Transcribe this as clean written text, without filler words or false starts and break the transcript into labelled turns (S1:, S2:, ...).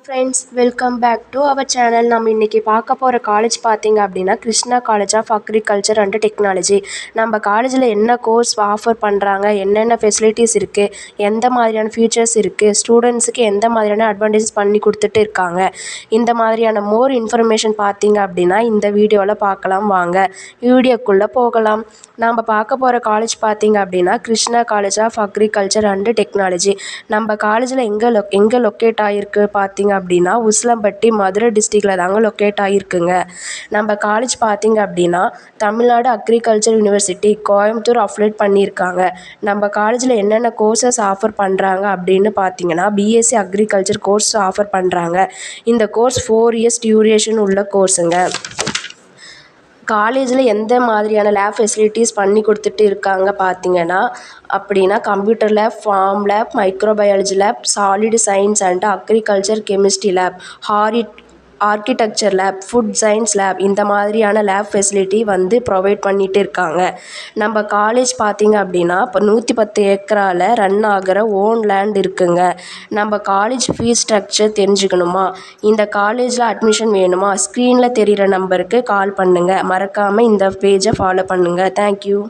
S1: Friends, welcome back to our channel. நம்ம இன்றைக்கி பார்க்க போகிற காலேஜ் பார்த்திங்க அப்படின்னா Krishna college of agriculture and technology. நம்ம காலேஜில் என்ன கோர்ஸ் ஆஃபர் பண்ணுறாங்க, என்னென்ன ஃபெசிலிட்டிஸ் இருக்குது, எந்த மாதிரியான ஃபியூச்சர்ஸ் இருக்குது, ஸ்டூடெண்ட்ஸுக்கு எந்த மாதிரியான அட்வான்டேஜஸ் பண்ணி கொடுத்துட்டு இருக்காங்க, இந்த மாதிரியான மோர் இன்ஃபர்மேஷன் பார்த்திங்க அப்படின்னா இந்த வீடியோவில் பார்க்கலாம். வாங்க வீடியோக்குள்ளே போகலாம். நம்ம பார்க்க போகிற காலேஜ் பார்த்திங்க அப்படின்னா Krishna college of agriculture and technology. நம்ம காலேஜில் எங்கே லொக்கேட் ஆகிருக்கு பார்த்திங்க அப்படின்னா உசிலம்பட்டி, மதுரை டிஸ்ட்ரிக்டில் தாங்க லொக்கேட் ஆகிருக்குங்க. நம்ம காலேஜ் பார்த்திங்க அப்படின்னா Tamil Nadu agriculture university Coimbatore affiliate பண்ணியிருக்காங்க. நம்ம காலேஜில் என்னென்ன கோர்சஸ் ஆஃபர் பண்ணுறாங்க அப்படின்னு பார்த்தீங்கன்னா பிஎஸ்சி அக்ரிகல்ச்சர் கோர்ஸ் ஆஃபர் பண்ணுறாங்க. இந்த கோர்ஸ் 4 இயர்ஸ் டியூரேஷன் உள்ள கோர்ஸுங்க. காலேஜில் எந்த மாதிரியான லேப் ஃபெசிலிட்டிஸ் பண்ணி கொடுத்துட்டு இருக்காங்க பார்த்தீங்கன்னா அப்படின்னா computer lab, farm lab, microbiology lab, solid science and agriculture chemistry lab, architecture lab, food science lab, இந்த மாதிரியான லேப் ஃபெசிலிட்டி ப்ரொவைட் பண்ணிகிட்டு இருக்காங்க. நம்ம காலேஜ் பார்த்திங்க அப்படின்னா இப்போ 110 ஏக்கரால் ரன் ஆகிற ஓன் லேண்ட் இருக்குங்க. நம்ம காலேஜ் ஃபீஸ் ஸ்ட்ரக்சர் தெரிஞ்சுக்கணுமா, இந்த காலேஜில் அட்மிஷன் வேணுமா, ஸ்க்ரீனில் தெரிகிற நம்பருக்கு கால் பண்ணுங்கள். மறக்காமல் இந்த பேஜை ஃபாலோ பண்ணுங்கள். தேங்க்யூ.